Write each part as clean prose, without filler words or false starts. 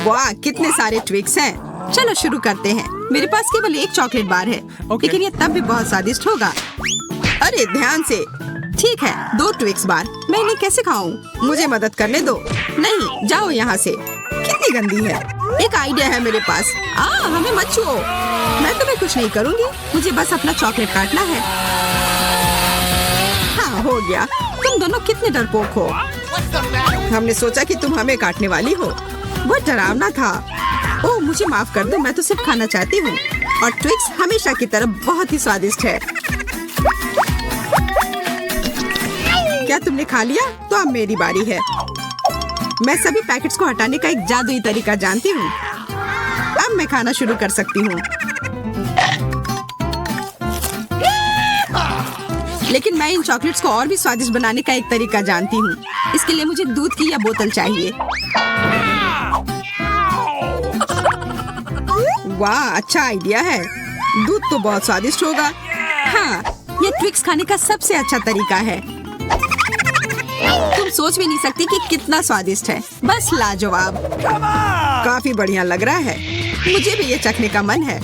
वाह, कितने सारे ट्विक्स हैं। चलो शुरू करते हैं। मेरे पास केवल एक चॉकलेट बार है, लेकिन ये तब भी बहुत स्वादिष्ट होगा। अरे ध्यान से। ठीक है, 2 ट्विक्स बार। मैं इन्हें कैसे खाऊं? मुझे मदद करने दो। नहीं, जाओ यहाँ से। कितनी गंदी है। एक आइडिया है मेरे पास। हमें मत छुओ। मैं तुम्हें कुछ नहीं करूँगी। मुझे बस अपना चॉकलेट काटना है। हाँ, हो गया। तुम दोनों कितने डरपोक हो। हमने सोचा कि तुम हमें काटने वाली हो। बहुत डरावना था। ओह, मुझे माफ कर दो, मैं तो सिर्फ खाना चाहती हूँ। और ट्विक्स हमेशा की तरह बहुत ही स्वादिष्ट है। क्या तुमने खा लिया? तो अब मेरी बारी है। मैं सभी पैकेट्स को हटाने का एक जादुई तरीका जानती हूँ। अब मैं खाना शुरू कर सकती हूँ। लेकिन मैं इन चॉकलेट्स को और भी स्वादिष्ट बनाने का एक तरीका जानती हूँ। इसके लिए मुझे दूध की या बोतल चाहिए। वाह, अच्छा आइडिया है। दूध तो बहुत स्वादिष्ट होगा। हाँ, ये ट्विक्स खाने का सबसे अच्छा तरीका है। तुम सोच भी नहीं सकती कि कितना स्वादिष्ट है। बस लाजवाब। काफी बढ़िया लग रहा है। मुझे भी ये चखने का मन है।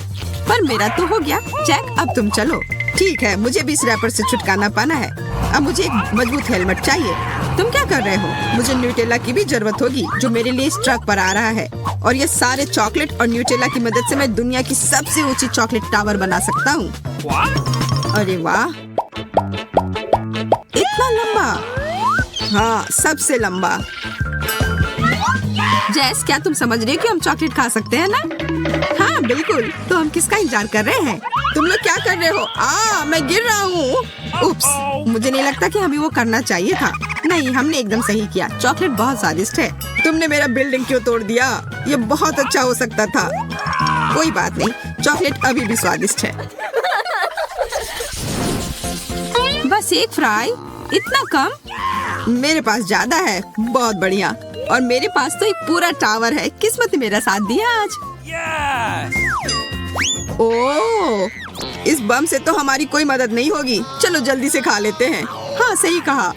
पर मेरा तो हो गया। जैक, अब तुम चलो। ठीक है, मुझे भी इस रैपर से छुटकारा पाना है। अब मुझे एक मजबूत हेलमेट चाहिए। तुम क्या कर रहे हो? मुझे न्यूटेला की भी जरूरत होगी, जो मेरे लिए इस ट्रक पर आ रहा है। और ये सारे चॉकलेट और न्यूटेला की मदद से मैं दुनिया की सबसे ऊंची चॉकलेट टावर बना सकता हूँ। अरे वाह, इतना लंबा। हाँ, सबसे लंबा। जैस, क्या तुम समझ रहे हो कि हम चॉकलेट खा सकते हैं ना? हाँ बिल्कुल। तो हम किसका इंतजार कर रहे हैं? तुम लोग क्या कर रहे हो? मैं गिर रहा हूँ। उप्स, मुझे नहीं लगता कि हमें वो करना चाहिए था। नहीं, हमने एकदम सही किया। चॉकलेट बहुत स्वादिष्ट है। तुमने मेरा बिल्डिंग क्यों तोड़ दिया? ये बहुत अच्छा हो सकता था। कोई बात नहीं, चॉकलेट अभी भी स्वादिष्ट है। बस एक फ्राई? इतना कम? मेरे पास ज्यादा है। बहुत बढ़िया। और मेरे पास तो एक पूरा टावर है। किस्मत ने मेरा साथ दिया आज। ओह, इस बम से तो हमारी कोई मदद नहीं होगी। चलो जल्दी से खा लेते हैं। हाँ, सही कहा।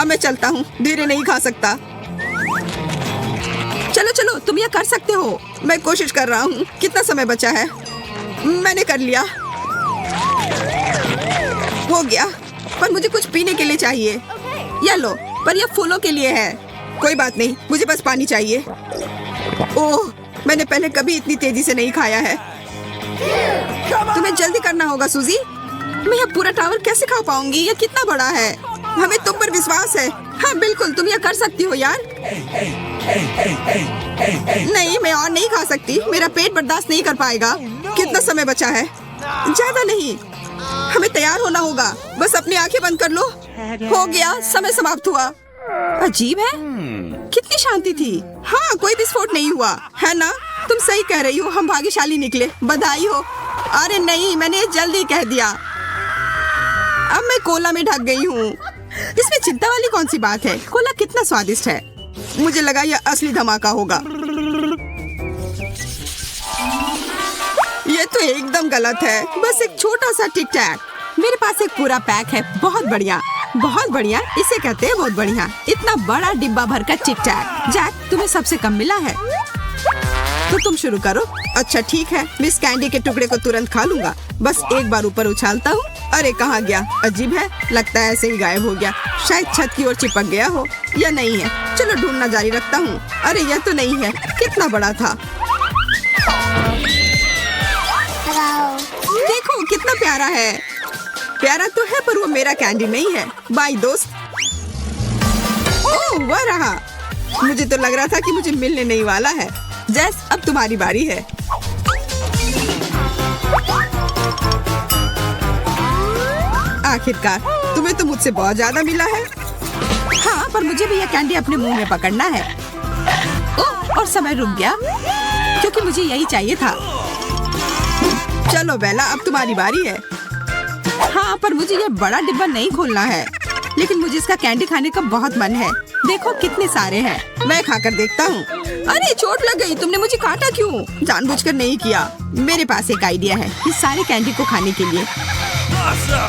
अब मैं चलता हूँ। धीरे नहीं खा सकता। चलो चलो, तुम यह कर सकते हो। मैं कोशिश कर रहा हूँ। कितना समय बचा है? मैंने कर लिया। हो गया। पर मुझे कुछ पीने के लिए चाहिए। या लो, पर यह फूलों के लिए है। कोई बात नहीं, मुझे बस पानी चाहिए। ओह, मैंने पहले कभी इतनी तेजी से नहीं खाया है। तुम्हें जल्दी करना होगा सूजी। मैं यह पूरा टावर कैसे खा पाऊंगी? यह कितना बड़ा है। हमें तुम पर विश्वास है। हाँ बिल्कुल, तुम यह कर सकती हो यार। नहीं, मैं और नहीं खा सकती। मेरा पेट बर्दाश्त नहीं कर पाएगा। कितना समय बचा है? ज्यादा नहीं। हमें तैयार होना होगा। बस अपनी आंखें बंद कर लो। हो गया, समय समाप्त हुआ। अजीब है, कितनी शांति थी। हाँ, कोई विस्फोट नहीं हुआ है ना? तुम सही कह रही हो, हम भाग्यशाली निकले। बधाई हो। अरे नहीं, मैंने जल्दी कह दिया। अब मैं कोला में ढक गई हूँ। इसमें चिंता वाली कौन सी बात है? कोला कितना स्वादिष्ट है। मुझे लगा यह असली धमाका होगा। ये तो एकदम गलत है। बस एक छोटा सा टिक टैक। मेरे पास एक पूरा पैक है। बहुत बढ़िया, बहुत बढ़िया। इसे कहते हैं बहुत बढ़िया। इतना बड़ा डिब्बा भर का टिक टैक। जैक, तुम्हें सबसे कम मिला है, तो तुम शुरू करो। अच्छा ठीक है, मैं इस कैंडी के टुकड़े को तुरंत खा लूंगा। बस एक बार ऊपर उछालता हूँ। अरे कहाँ गया? अजीब है, लगता है ऐसे ही गायब हो गया। शायद छत की ओर चिपक गया हो, या नहीं है। चलो ढूंढना जारी रखता हूँ। अरे यह तो नहीं है। कितना बड़ा था। देखो कितना प्यारा है। प्यारा तो है, पर वो मेरा कैंडी नहीं है। बाय दोस्त। ओह, वह रहा। मुझे तो लग रहा था कि मुझे मिलने नहीं वाला है। जैस, अब तुम्हारी बारी है। आखिरकार, तुम्हें तो मुझसे बहुत ज्यादा मिला है। हाँ, पर मुझे भी यह कैंडी अपने मुंह में पकड़ना है। ओह, और समय रुक गया, क्योंकि मुझे यही चाहिए था। चलो बेला, अब तुम्हारी बारी है। हाँ, पर मुझे यह बड़ा डिब्बा नहीं खोलना है। लेकिन मुझे इसका कैंडी खाने का बहुत मन है। देखो कितने सारे हैं। मैं खाकर देखता हूँ। अरे चोट लग गई। तुमने मुझे काटा क्यों? जानबूझकर नहीं किया। मेरे पास एक आइडिया है इस सारे कैंडी को खाने के लिए।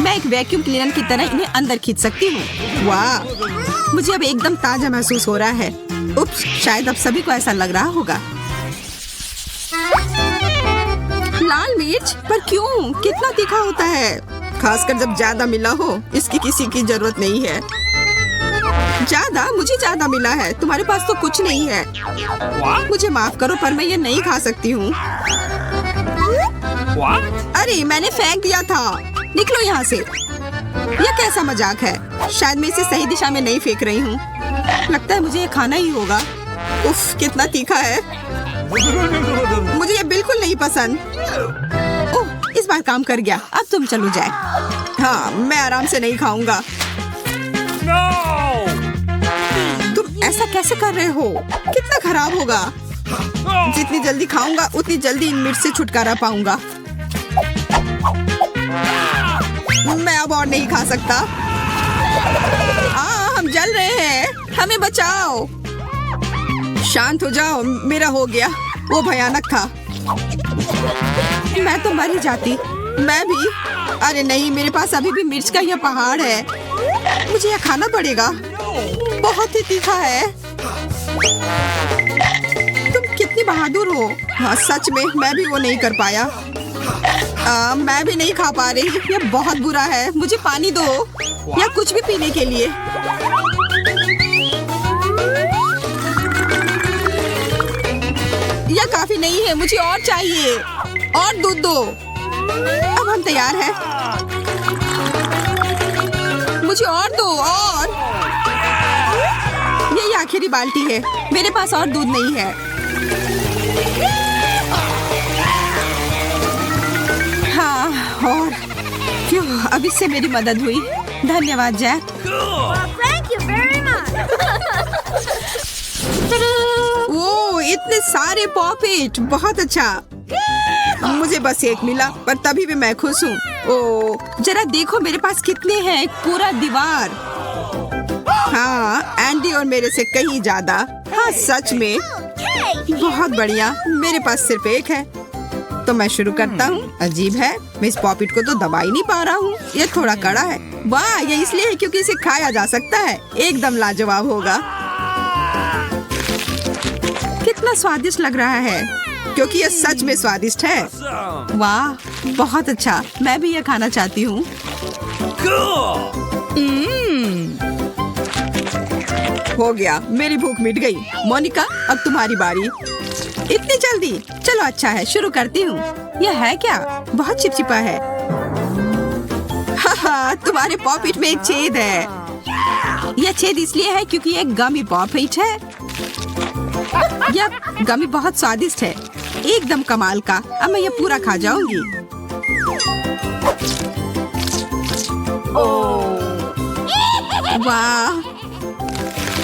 मैं एक वैक्यूम क्लीनर की तरह इन्हें अंदर खींच सकती हूँ। वाह, मुझे अब एकदम ताजा महसूस हो रहा है। उप्स, शायद अब सभी को ऐसा लग रहा होगा। लाल मिर्च? पर क्यों? कितना तीखा होता है, खासकर जब ज्यादा मिला हो। इसकी किसी की जरूरत नहीं है। ज्यादा? मुझे ज्यादा मिला है, तुम्हारे पास तो कुछ नहीं है। मुझे माफ करो पर मैं ये नहीं खा सकती हूँ। अरे मैंने फेंक दिया था, निकलो यहाँ से। यह कैसा मजाक है? शायद मैं इसे सही दिशा में नहीं फेंक रही हूँ। लगता है मुझे ये खाना ही होगा। उफ, कितना तीखा है। मुझे ये बिल्कुल नहीं पसंद। ओह, इस बार काम कर गया। अब तुम चलो जाए। हाँ, मैं आराम से नहीं खाऊंगा। तुम ऐसा कैसे कर रहे हो? कितना खराब होगा। जितनी जल्दी खाऊंगा उतनी जल्दी इन मिर्च से छुटकारा पाऊंगा। मैं अब और नहीं खा सकता। हम जल रहे हैं, हमें बचाओ। शांत हो जाओ, मेरा हो गया। वो भयानक था। मैं तो मर ही जाती। मैं भी। अरे नहीं, मेरे पास अभी भी मिर्च का यह पहाड़ है। मुझे यह खाना पड़ेगा। बहुत ही तीखा है। तुम कितनी बहादुर हो। हाँ सच में, मैं भी वो नहीं कर पाया। मैं भी नहीं खा पा रही। यह बहुत बुरा है। मुझे पानी दो या कुछ भी पीने के लिए। यह काफी नहीं है, मुझे और चाहिए। और दूध दो। अब हम तैयार हैं। मुझे और दो। और यही आखिरी बाल्टी है। मेरे पास और दूध नहीं है। हाँ, और क्यों अब इससे मेरी मदद हुई। धन्यवाद जैक। वो इतने सारे पॉपिट, बहुत अच्छा। मुझे बस एक मिला पर तभी भी मैं खुश हूँ। ओ जरा देखो मेरे पास कितने हैं, एक पूरा दीवार। हाँ, एंडी और मेरे से कहीं ज्यादा। हाँ सच में, बहुत बढ़िया। मेरे पास सिर्फ एक है तो मैं शुरू करता हूँ। अजीब है, मैं इस पॉपिट को तो दबा ही नहीं पा रहा हूँ। ये थोड़ा कड़ा है। वाह, ये इसलिए है क्योंकि इसे खाया जा सकता है। एकदम लाजवाब होगा। कितना स्वादिष्ट लग रहा है, क्योंकि ये सच में स्वादिष्ट है। वाह, बहुत अच्छा। मैं भी ये खाना चाहती हूँ। हो गया, मेरी भूख मिट गई। मोनिका, अब तुम्हारी बारी। इतनी जल्दी? चलो अच्छा है, शुरू करती हूँ। यह है क्या? बहुत चिपचिपा है। हाँ, तुम्हारे पॉपिट में एक छेद है। यह छेद इसलिए है क्योंकि एक गमी पॉपिट है। यह गमी बहुत स्वादिष्ट है, एकदम कमाल का। अब मैं ये पूरा खा जाऊंगी। वाह,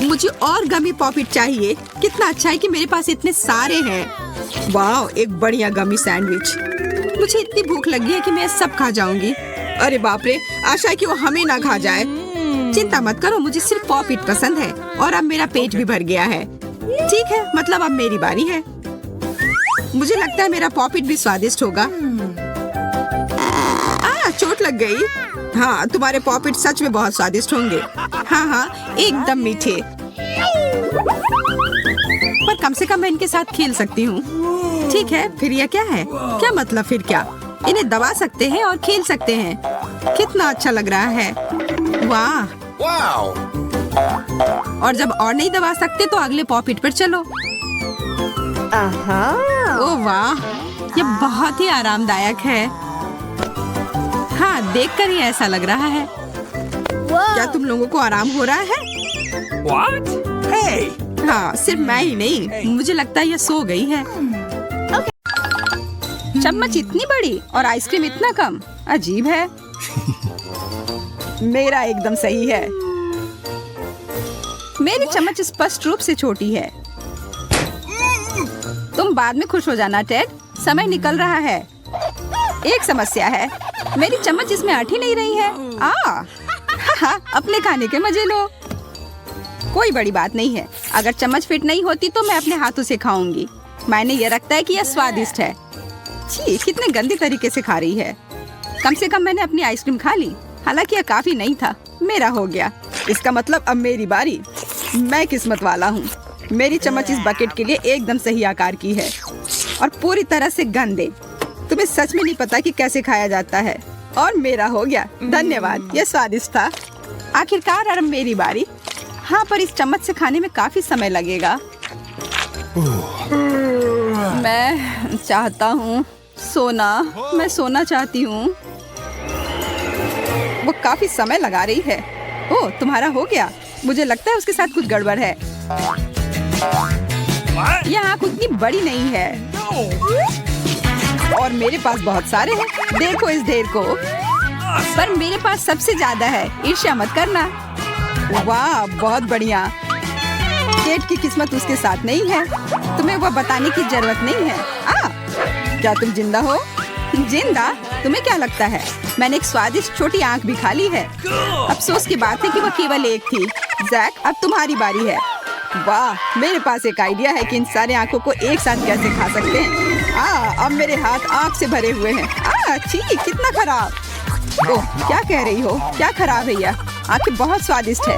मुझे और गमी पॉपिट चाहिए। कितना अच्छा है कि मेरे पास इतने सारे हैं। वाह, एक बढ़िया गमी सैंडविच। मुझे इतनी भूख लगी है कि मैं सब खा जाऊंगी। अरे बाप रे, आशा है कि वो हमें ना खा जाए। चिंता मत करो, मुझे सिर्फ पॉपिट पसंद है और अब मेरा पेट भी भर गया है। ठीक है, मतलब अब मेरी बारी है। मुझे लगता है मेरा पॉपिट भी स्वादिष्ट होगा। चोट लग गई। हाँ, तुम्हारे पॉपिट सच में बहुत स्वादिष्ट होंगे। हाँ हाँ, एकदम मीठे। पर कम से कम मैं इनके साथ खेल सकती हूँ। ठीक है, फिर यह क्या है? क्या मतलब फिर क्या? इन्हें दबा सकते हैं और खेल सकते हैं। कितना अच्छा लग रहा है। वाह। और जब और नहीं दबा सकते तो अगले पॉपिट पर चलो। ओह वाह, ये बहुत ही आरामदायक है। हाँ, देखकर ही ऐसा लग रहा है। क्या तुम लोगों को आराम हो रहा है? What? Hey! हाँ, सिर्फ मैं ही नहीं, मुझे लगता है ये सो गई है। चम्मच इतनी बड़ी और आइसक्रीम इतना कम, अजीब है। मेरा एकदम सही है। मेरी चम्मच स्पष्ट रूप से छोटी है। तुम बाद में खुश हो जाना टेड, समय निकल रहा है। एक समस्या है, मेरी चम्मच इसमें अट ही नहीं रही है। हाँ, अपने खाने के मजे लो। कोई बड़ी बात नहीं है। अगर चम्मच फिट नहीं होती तो मैं अपने हाथों से खाऊंगी। मैंने ये रखता है कि यह स्वादिष्ट है। छी, कितने गंदे तरीके से खा रही है। कम से कम मैंने अपनी आइसक्रीम खा ली, हालांकि यह काफी नहीं था। मेरा हो गया, इसका मतलब अब मेरी बारी। मैं किस्मत वाला हूँ। मेरी चम्मच इस बकेट के लिए एकदम सही आकार की है और पूरी तरह से गंदे। तुम्हें सच में नहीं पता कि कैसे खाया जाता है। और मेरा हो गया। धन्यवाद, ये स्वादिष्ट था। आखिरकार अब मेरी बारी। हाँ, पर इस चम्मच से खाने में काफी समय लगेगा। मैं चाहता हूँ सोना। मैं सोना चाहती हूँ। वो काफी समय लगा रही है। ओह, तुम्हारा हो गया। मुझे लगता है उसके साथ कुछ गड़बड़ है। What? यह आँख उतनी बड़ी नहीं है और मेरे पास बहुत सारे हैं। देखो इस ढेर को। पर मेरे पास सबसे ज्यादा है। ईर्ष्या मत करना। वाह, बहुत बढ़िया। केट की किस्मत उसके साथ नहीं है। तुम्हें वह बताने की जरूरत नहीं है। क्या तुम जिंदा हो? जिंदा? तुम्हें क्या लगता है? मैंने एक स्वादिष्ट छोटी आंख भी खा ली है। अफसोस की बात है कि वह केवल एक थी। जैक, अब तुम्हारी बारी है। वाह, मेरे पास एक आइडिया है कि इन सारे आंखों को एक साथ कैसे खा सकते हैं। अब मेरे हाथ आंख से भरे हुए हैं। छी, कितना खराब। ओह, क्या कह रही हो? क्या खराब है यह? आंखें बहुत स्वादिष्ट है।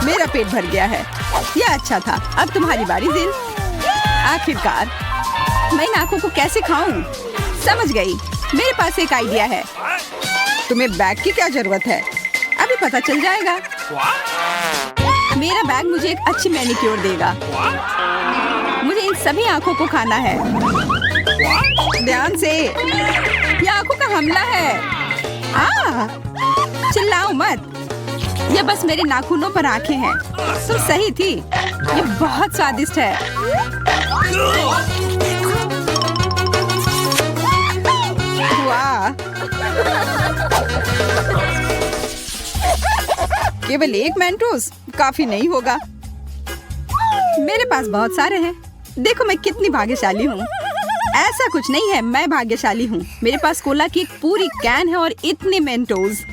मेरा पेट भर गया है। यह अच्छा था। अब तुम्हारी बारी जिन। आखिरकार मैं इन आंखों को कैसे खाऊं? समझ गई। मेरे पास एक आइडिया है। तुम्हें बैग की क्या जरूरत है? अभी पता चल जाएगा। What? मेरा बैग मुझे एक अच्छी मैनिक्योर देगा। What? मुझे इन सभी आंखों को खाना है। What? ध्यान से। यह आंखों का हमला है। चिल्लाओ मत। ये बस मेरे नाखूनों पर आंखें हैं। तुम सही थी। ये बहुत स्वादिष्ट है। वाह, केवल एक मेंटोस काफी नहीं होगा। मेरे पास बहुत सारे हैं। देखो मैं कितनी भाग्यशाली हूँ। ऐसा कुछ नहीं है, मैं भाग्यशाली हूँ। मेरे पास कोला की एक पूरी कैन है और इतने मेंटोस।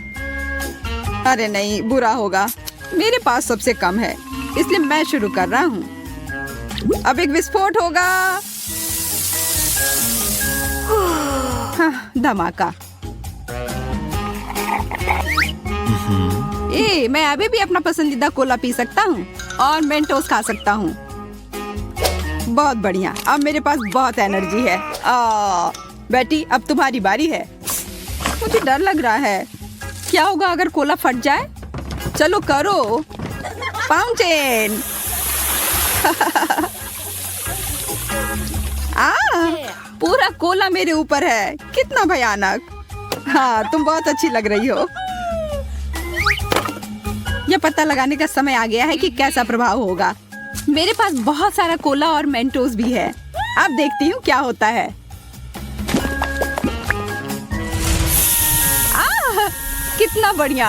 अरे नहीं, बुरा होगा। मेरे पास सबसे कम है, इसलिए मैं शुरू कर रहा हूँ। अब एक विस्फोट होगा। हाँ, धमाका। मैं अभी भी अपना पसंदीदा कोला पी सकता हूँ और मेंटोस खा सकता हूँ। बहुत बढ़िया। अब मेरे पास बहुत एनर्जी है। बेटी, अब तुम्हारी बारी है। मुझे डर लग रहा है। क्या होगा अगर कोला फट जाए? चलो करो। फाउंटेन। पूरा कोला मेरे ऊपर है। कितना भयानक। हाँ, तुम बहुत अच्छी लग रही हो। यह पता लगाने का समय आ गया है कि कैसा प्रभाव होगा। मेरे पास बहुत सारा कोला और मेंटोस भी है। अब देखती हूँ क्या होता है। कितना बढ़िया।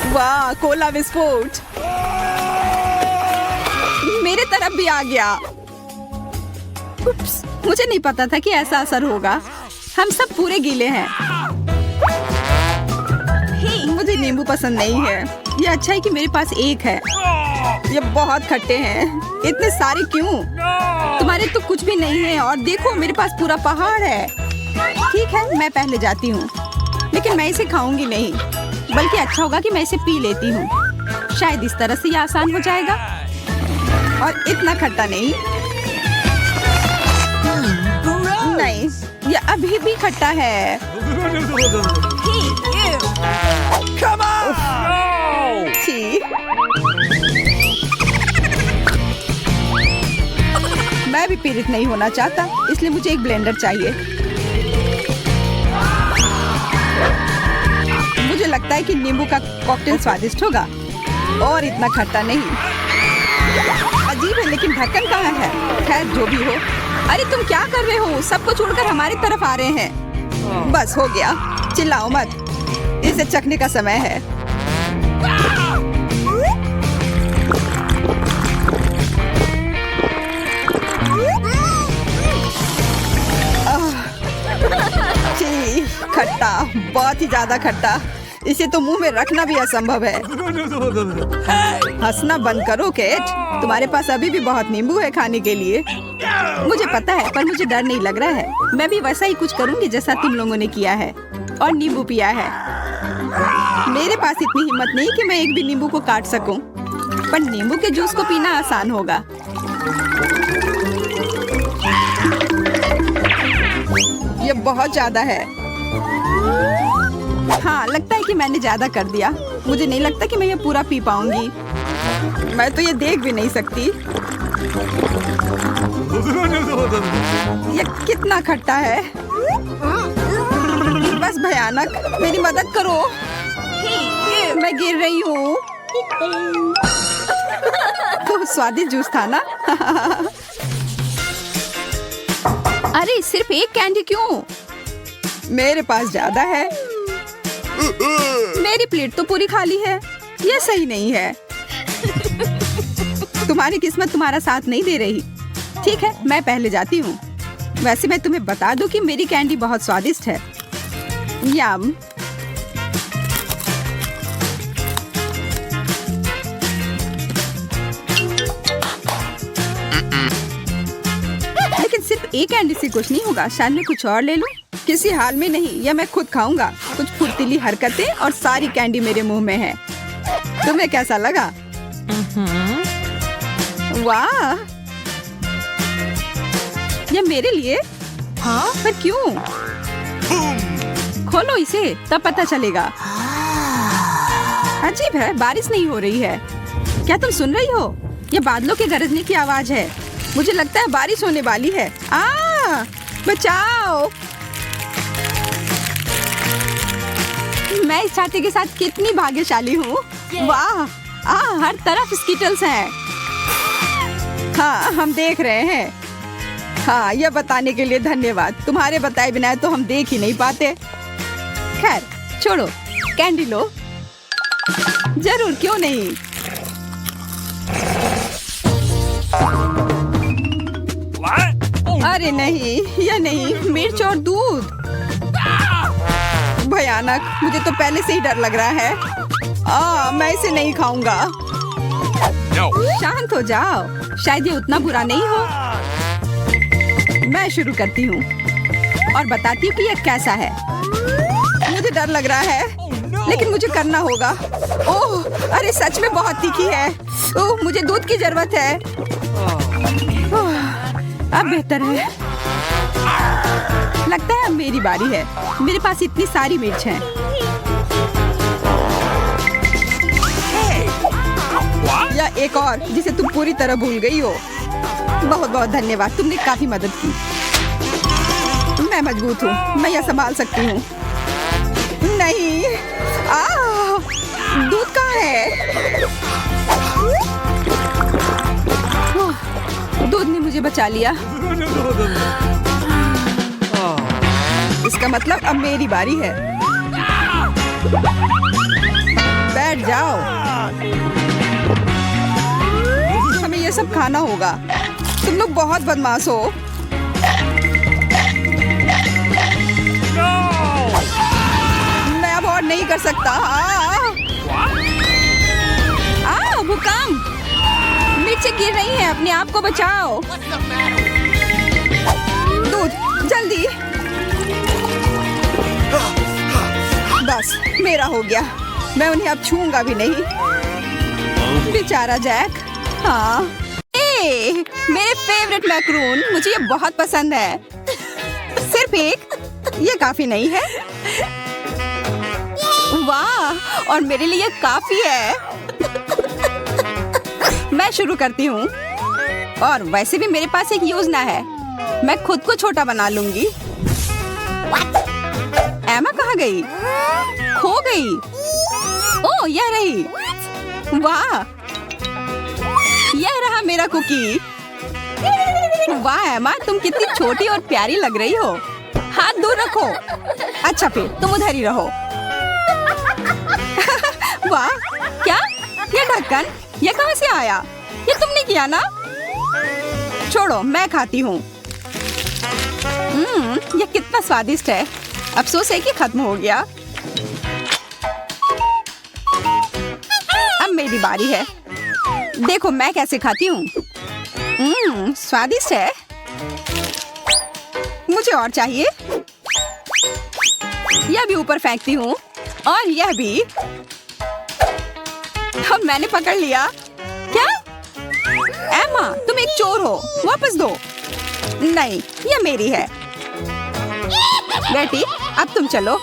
वाह, कोला विस्फोट मेरे तरफ भी आ गया। उप्स, मुझे नहीं पता था कि ऐसा असर होगा। हम सब पूरे गीले हैं। मुझे नींबू पसंद नहीं है। ये अच्छा है कि मेरे पास एक है। ये बहुत खट्टे हैं। इतने सारे क्यों? तुम्हारे तो कुछ भी नहीं है। और देखो, मेरे पास पूरा पहाड़ है। ठीक है, मैं पहले जाती हूँ, लेकिन मैं इसे खाऊंगी नहीं। बल्कि अच्छा होगा कि मैं इसे पी लेती हूँ। शायद इस तरह से ये आसान हो जाएगा। और इतना खट्टा नहीं। नहीं, ये अभी भी खट्टा है। Come on! No! छी। मैं भी पीड़ित नहीं होना चाहता, इसलिए मुझे एक ब्लेंडर चाहिए। मुझे लगता है कि नींबू का कॉकटेल स्वादिष्ट होगा और इतना खट्टा नहीं। अजीब है, लेकिन ढक्कन कहाँ है? खैर, जो भी हो। अरे तुम क्या कर रहे हो? सबको छोड़कर हमारी तरफ आ रहे हैं। बस हो गया। चिल्लाओ मत। इसे चखने का समय है। छी, खट्टा, बहुत ही ज्यादा खट्टा। इसे तो मुंह में रखना भी असंभव है। हंसना बंद करो केट। तुम्हारे पास अभी भी बहुत नींबू है खाने के लिए। मुझे पता है, पर मुझे डर नहीं लग रहा है। मैं भी वैसा ही कुछ करूंगी जैसा तुम लोगों ने किया है और नींबू पिया है। मेरे पास इतनी हिम्मत नहीं कि मैं एक भी नींबू को काट सकूं। पर नींबू के जूस को पीना आसान होगा। ये बहुत ज्यादा है। हाँ, लगता है कि मैंने ज्यादा कर दिया। मुझे नहीं लगता कि मैं ये पूरा पी पाऊंगी। मैं तो ये देख भी नहीं सकती। ये कितना खट्टा है। बस भयानक। मेरी मदद करो। मैं गिर रही हूँ। तो स्वादिष्ट जूस था ना? अरे सिर्फ एक कैंडी क्यों? मेरे पास ज्यादा है। मेरी प्लेट तो पूरी खाली है। ये सही नहीं है। तुम्हारी किस्मत तुम्हारा साथ नहीं दे रही। ठीक है, मैं पहले जाती हूँ। वैसे मैं तुम्हें बता दूं कि मेरी कैंडी बहुत स्वादिष्ट है। यम। लेकिन सिर्फ एक कैंडी से कुछ नहीं होगा। शायद मैं कुछ और ले लूं। किसी हाल में नहीं, यह मैं खुद खाऊंगा। कुछ फुर्तीली हरकतें और सारी कैंडी मेरे मुंह में है। तुम्हें कैसा लगा? वाह, यह मेरे लिए? हाँ, पर क्यों? खोलो इसे, तब पता चलेगा। अजीब है, बारिश नहीं हो रही है। क्या तुम सुन रही हो? यह बादलों के गरजने की आवाज है। मुझे लगता है बारिश होने वाली है। बचाओ! मैं इस छाते के साथ कितनी भाग्यशाली हूँ। वाह, हर तरफ स्कीटल्स हैं। हाँ, हम देख रहे हैं। हाँ, यह बताने के लिए धन्यवाद। तुम्हारे बताए बिना तो हम देख ही नहीं पाते। खैर, छोड़ो, कैंडी लो। जरूर, क्यों नहीं। अरे नहीं, यह नहीं। मिर्च और दूध। भयानक। मुझे तो पहले से ही डर लग रहा है। मैं इसे नहीं खाऊंगा। शांत हो जाओ। शायद ये उतना बुरा नहीं हो। मैं शुरू करती हूँ और बताती हूँ कि यह कैसा है। मुझे डर लग रहा है, लेकिन मुझे करना होगा। ओह, अरे सच में बहुत तीखी है। ओह, मुझे दूध की जरूरत है। अब बेहतर है। लगता है अब मेरी बारी है। मेरे पास इतनी सारी मिर्च है। या एक और जिसे तुम पूरी तरह भूल गई हो। बहुत बहुत धन्यवाद, तुमने काफी मदद की। मैं मजबूत हूँ, मैं यह संभाल सकती हूँ। नहीं, दूध कहाँ है? दूध ने मुझे बचा लिया। इसका मतलब अब मेरी बारी है। बैठ जाओ। हमें ये सब खाना होगा। तुम लोग बहुत बदमाश हो। मैं अब और नहीं कर सकता। भूकंप! मिर्चें गिर रही हैं, अपने आप को बचाओ। दूध, जल्दी। बस, मेरा हो गया। मैं उन्हें अब छूऊंगा भी नहीं। बेचारा जैक। हाँ, मेरे फेवरेट मैक्रून। मुझे ये बहुत पसंद है। सिर्फ एक? ये काफी नहीं है। वाह, और मेरे लिए काफी है। मैं शुरू करती हूँ। और वैसे भी मेरे पास एक योजना है। मैं खुद को छोटा बना लूंगी। एमा कहाँ गई? खो गई। ओह, यह रही। वाह, यह रहा मेरा कुकी। वाह एमा, तुम कितनी छोटी और प्यारी लग रही हो। हाथ दूर रखो। अच्छा, फिर तुम उधर ही रहो। वाह, क्या? ये ढक्कन, ये कहाँ से आया? ये तुमने किया ना? छोड़ो, मैं खाती हूँ। ये कितना स्वादिष्ट है। अफसोस है कि खत्म हो गया। अब मेरी बारी है। देखो मैं कैसे खाती हूँ। स्वादिष्ट है। मुझे और चाहिए। यह भी ऊपर फेंकती हूँ और यह भी। अब मैंने पकड़ लिया। क्या? एमा, तुम एक चोर हो, वापस दो। नहीं, ये मेरी है। बेटी, अब तुम चलो।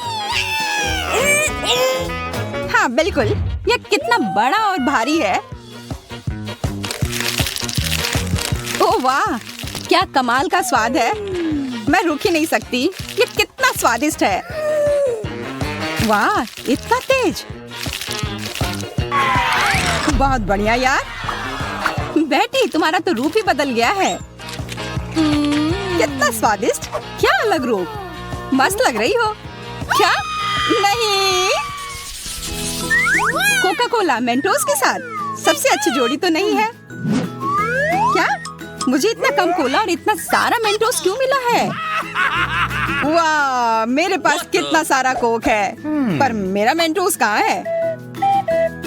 हाँ बिल्कुल, ये कितना बड़ा और भारी है। ओह वाह, क्या कमाल का स्वाद है। मैं रुक ही नहीं सकती, ये कितना स्वादिष्ट है। वाह, इतना तेज। बहुत बढ़िया यार। बेटी, तुम्हारा तो रूप ही बदल गया है। कितना स्वादिष्ट, क्या अलग रूप। मस्त लग रही हो। क्या? नहीं, कोका कोला मेंटोस के साथ सबसे अच्छी जोड़ी तो नहीं है क्या? मुझे इतना कम कोला और इतना सारा मेंटोस क्यों मिला है? वाह, मेरे पास कितना सारा कोक है, पर मेरा मेंटोस कहाँ है?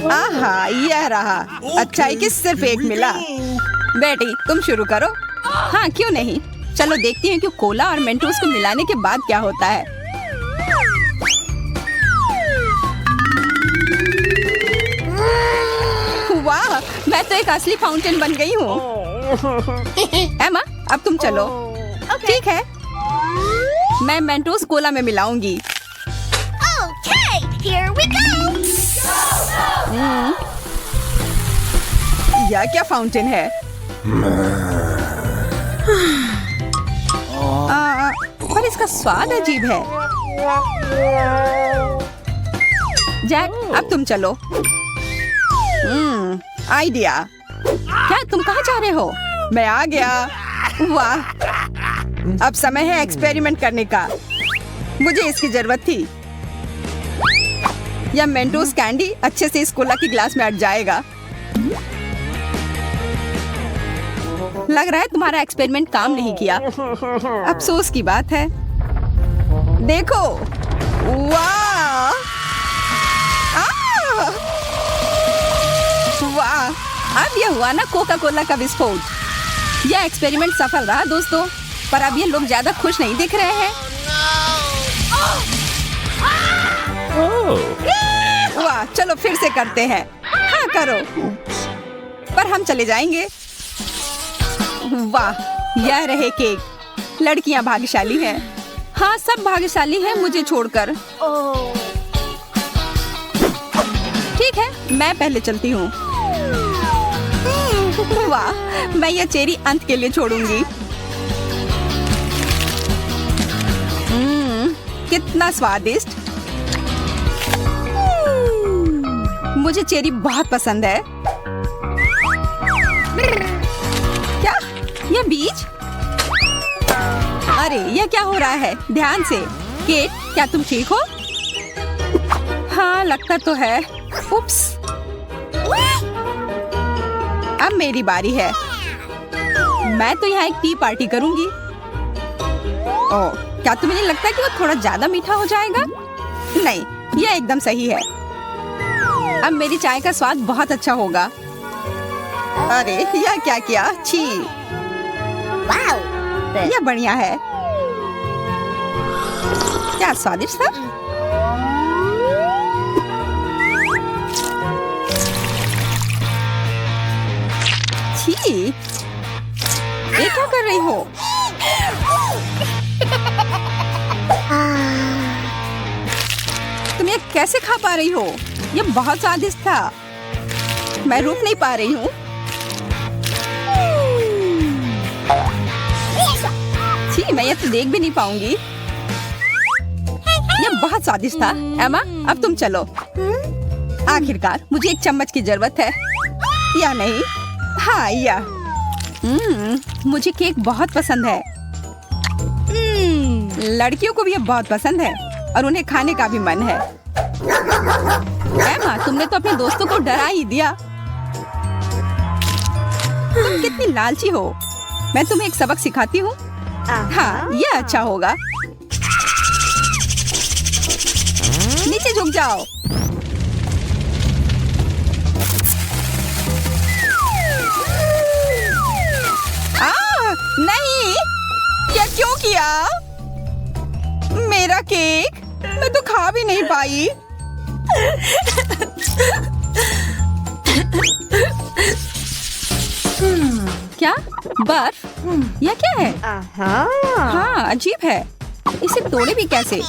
आहा, यह रहा। अच्छा है कि सिर्फ एक मिला। बेटी, तुम शुरू करो। हाँ, क्यों नहीं। चलो देखती हैं कि कोला और मेंटोस को मिलाने के बाद क्या होता है। वाह, मैं तो एक असली फाउंटेन बन गई हूँ। एमा, अब तुम चलो। ठीक है, मैं मेंटोस कोला में मिलाऊंगी। Okay, here we go. यह क्या फाउंटेन है? पर इसका स्वाद अजीब है। जैक, अब तुम चलो। आइडिया। क्या तुम कहाँ जा रहे हो? मैं आ गया। वाह, अब समय है एक्सपेरिमेंट करने का। मुझे इसकी जरूरत थी। यह मेंटोस कैंडी अच्छे से इस कोला की ग्लास में अट जाएगा। लग रहा है तुम्हारा एक्सपेरिमेंट काम नहीं किया। अफसोस की बात है। देखो, वाह, वाह, अब यह हुआ ना कोका कोला का विस्फोट। यह एक्सपेरिमेंट सफल रहा दोस्तों, पर अब ये लोग ज्यादा खुश नहीं दिख रहे हैं। वाह, चलो फिर से करते हैं। हाँ करो, पर हम चले जाएंगे। वाह, यह रहे केक। लड़कियां भाग्यशाली हैं। हाँ, सब भाग्यशाली हैं मुझे छोड़कर। ठीक है, मैं पहले चलती हूँ। वाह, मैं यह चेरी अंत के लिए छोड़ूंगी। कितना स्वादिष्ट। मुझे चेरी बहुत पसंद है। क्या? यह बीज? अरे, यह क्या हो रहा है? ध्यान से। केट, क्या तुम ठीक हो? हाँ, लगता तो है। उप्स। अब मेरी बारी है। मैं तो यहाँ एक टी पार्टी करूंगी। ओह, क्या तुम्हें नहीं लगता कि वो थोड़ा ज्यादा मीठा हो जाएगा? नहीं, यह एकदम सही है। अब मेरी चाय का स्वाद बहुत अच्छा होगा। अरे, यह क्या किया? छी। Wow. यह बढ़िया है। क्या स्वादिष्ट था। छी, ये क्या कर रही हो? तुम ये कैसे खा पा रही हो? ये बहुत स्वादिष्ट था। मैं रुक नहीं पा रही हूँ। छी, मैं ये तो देख भी नहीं पाऊंगी। ये बहुत स्वादिष्ट था। एमा, अब तुम चलो। आखिरकार मुझे एक चम्मच की जरूरत है। या नहीं? हाँ, या। मुझे केक बहुत पसंद है। लड़कियों को भी ये बहुत पसंद है और उन्हें खाने का भी मन है। एमा, तुमने तो अपने दोस्तों को डरा ही दिया। तुम कितनी लालची हो। मैं तुम्हें एक सबक सिखाती हूँ। हाँ, ये अच्छा होगा। नीचे झुक जाओ। नहीं, क्या क्यों किया? मेरा केक मैं तो खा भी नहीं पाई। बर्फ? यह क्या है? हाँ, अजीब है। इसे तोड़े भी कैसे?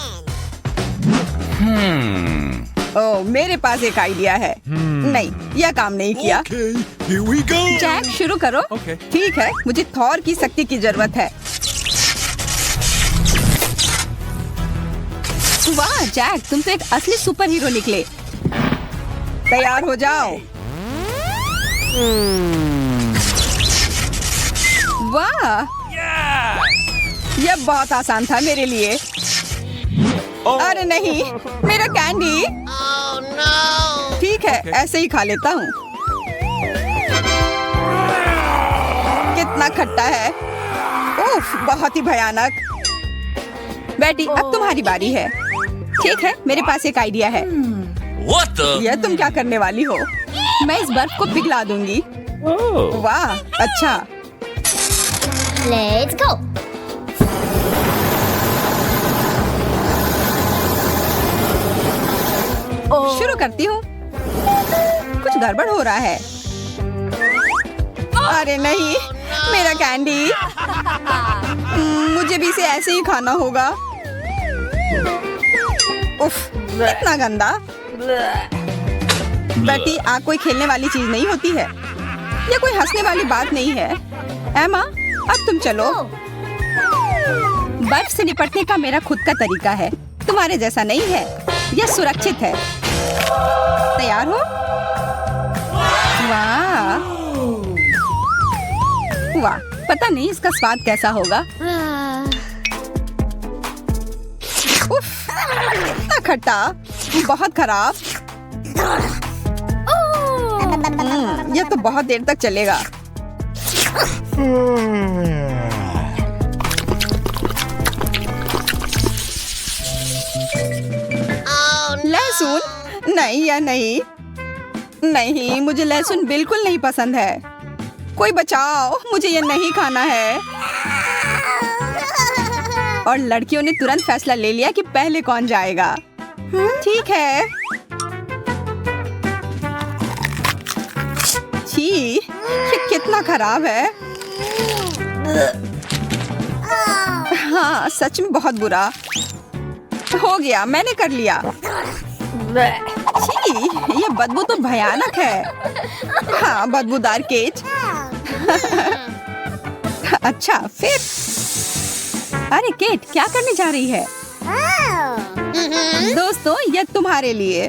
ओह, मेरे पास एक आइडिया है। नहीं, यह काम नहीं किया। Okay, here we go. Jack, शुरू करो। Okay. ठीक है, मुझे थॉर की शक्ति की जरूरत है। वाह जैक, तुम तो एक असली सुपर हीरो निकले। तैयार हो जाओ। वाह, Yeah. यह बहुत आसान था मेरे लिए। Oh. अरे नहीं, मेरा कैंडी। ठीक है, ऐसे ही खा लेता हूँ। कितना खट्टा है। उफ, बहुत ही भयानक। बेटी, अब तुम्हारी बारी है। ठीक है, मेरे पास एक आइडिया है। What the? यह तुम क्या करने वाली हो? मैं इस बर्फ को पिघला दूंगी। Oh. वाह, अच्छा। Let's go. शुरू करती हूँ। कुछ गड़बड़ हो रहा है। अरे नहीं, मेरा कैंडी। मुझे भी इसे ऐसे ही खाना होगा। उफ, इतना गंदा। बेटी, आग कोई खेलने वाली चीज नहीं होती है। यह कोई हंसने वाली बात नहीं है। एमा, अब तुम चलो। बर्फ से निपटने का मेरा खुद का तरीका है, तुम्हारे जैसा नहीं है। यह सुरक्षित है। तैयार हो? वाह वाह, पता नहीं इसका स्वाद कैसा होगा। उफ, इतना खट्टा, बहुत खराब। यह तो बहुत देर तक चलेगा। लहसुन? नहीं या नहीं। नहीं, मुझे लहसुन बिल्कुल नहीं पसंद है। कोई बचाओ, मुझे ये नहीं खाना है। और लड़कियों ने तुरंत फैसला ले लिया कि पहले कौन जाएगा। ठीक है। छी, ये कितना खराब है। हाँ, सच में बहुत बुरा। हो गया, मैंने कर लिया। छी, ये बदबू तो भयानक है। हाँ, बदबूदार केच। अच्छा, फिर अरे केट, क्या करने जा रही है? दोस्तों, यह तुम्हारे लिए।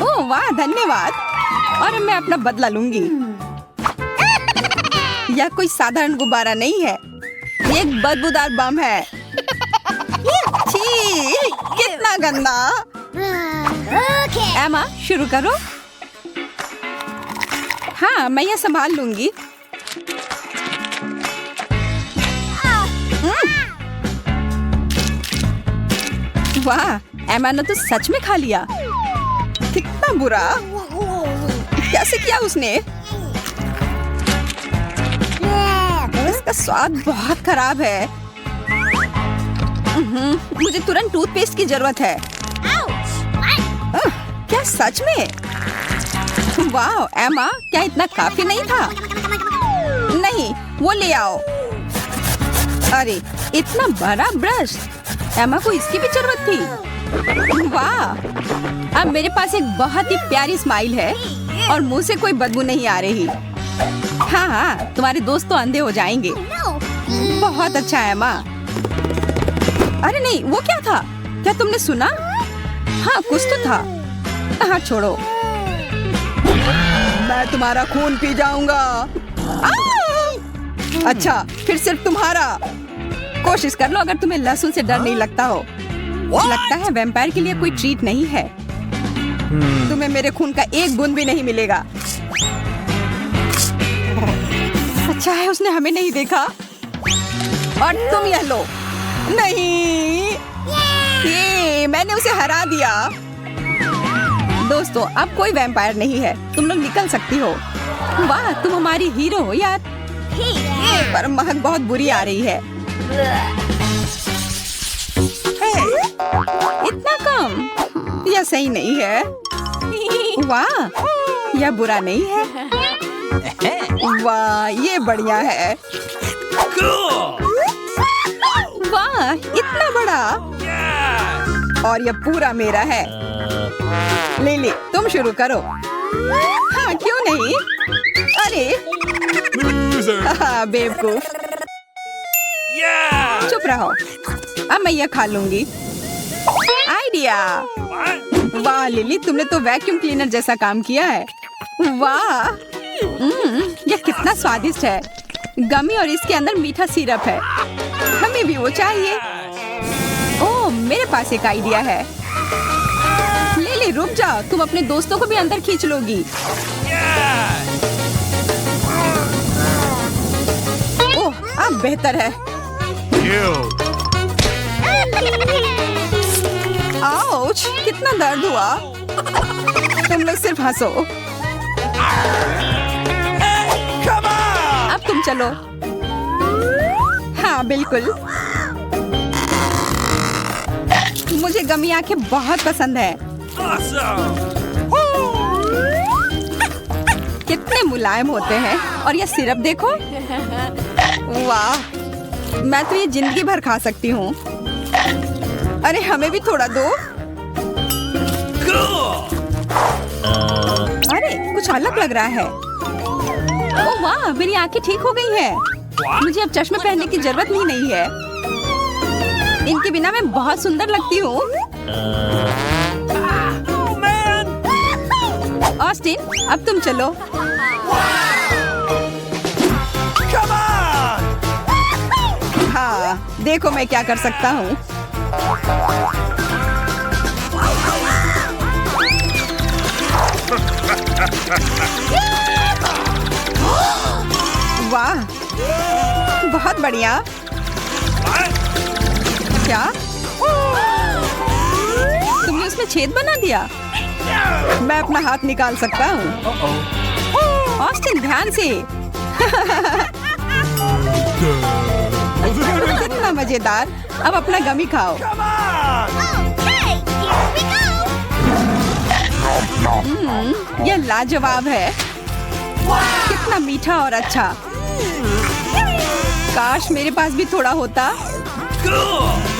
ओह वाह, धन्यवाद। और मैं अपना बदला लूंगी। यह कोई साधारण गुब्बारा नहीं है, ये एक बदबूदार बम है। छी, कितना गंदा। Okay. एमा, शुरू करो। हाँ, मैं यह संभाल लूंगी। वाह, एमा ने तो सच में खा लिया। कितना बुरा। कैसे किया उसने? इसका स्वाद बहुत खराब है। मुझे तुरंत टूथपेस्ट की जरूरत है। क्या सच में? वाह एमा, क्या इतना काफी नहीं था? नहीं, वो ले आओ। अरे, इतना बड़ा ब्रश। एमा को इसकी भी जरूरत थी। वाह, अब मेरे पास एक बहुत ही प्यारी स्माइल है और मुंह से कोई बदबू नहीं आ रही। हाँ हाँ, तुम्हारे दोस्त तो अंधे हो जाएंगे। बहुत अच्छा है एमा। अरे नहीं, वो क्या था? क्या तुमने सुना? हाँ, कुछ तो था। हाँ, छोड़ो। मैं तुम्हारा खून पी जाऊंगा। अच्छा, फिर सिर्फ तुम्हारा। कोशिश कर लो अगर तुम्हें लहसुन से डर नहीं लगता हो। लगता है वैम्पायर के लिए कोई ट्रीट नहीं है। तुम्हें मेरे खून का एक बूंद भी नहीं मिलेगा। अच्छा है उसने हमें नहीं देखा। और तुम यह लो। नहीं, ये मैंने उसे हरा दिया। दोस्तों, अब कोई वैम्पायर नहीं है, तुम लोग निकल सकती हो। वाह, तुम हमारी हीरो हो यार। पर महक बहुत बुरी आ रही है। इतना कम? यह सही नहीं है। वाह, यह बुरा नहीं है। वाह, ये बढ़िया है। Cool. वाह, इतना बड़ा। Yeah. और ये पूरा मेरा है। लिली, तुम शुरू करो। हाँ, क्यों नहीं? अरे Loser. बेवकूफ। Yeah. चुप रहो। अब मैं ये खा लूंगी। आइडिया। What? वाह लिली, तुमने तो वैक्यूम क्लीनर जैसा काम किया है। वाह, ये कितना स्वादिष्ट है। गमी और इसके अंदर मीठा सिरप है। हमें भी वो चाहिए। ओह, मेरे पास एक आइडिया है। लिली रुक जाओ, तुम अपने दोस्तों को भी अंदर खींच लोगी। Yeah. ओह, अब बेहतर है। You. आउच, कितना दर्द हुआ। तुम लोग सिर्फ हंसो। Come on. अब तुम चलो। हाँ बिल्कुल, मुझे गमी आंखें बहुत पसंद है। Awesome. कितने मुलायम होते हैं। और ये सिरप देखो। वाह, मैं तो ये जिंदगी भर खा सकती हूँ। अरे हमें भी थोड़ा दो। Cool. अरे कुछ अलग लग रहा है। ओह वाह, मेरी आंखें ठीक हो गई हैं। What? मुझे अब चश्मे पहनने की जरूरत ही नहीं है। इनके बिना मैं बहुत सुंदर लगती हूँ। Oh man. ऑस्टिन, अब तुम चलो। Come on. हाँ, देखो मैं क्या कर सकता हूँ। वाह, बहुत बढ़िया। What? क्या? तुमने उसमें छेद बना दिया? मैं अपना हाथ निकाल सकता हूँ। Uh-oh. ऑस्टिन, ध्यान से। कितना मजेदार। अब अपना गमी खाओ। Come on. Okay, here we go. यह लाजवाब है। कितना मीठा और अच्छा। काश मेरे पास भी थोड़ा होता। Cool.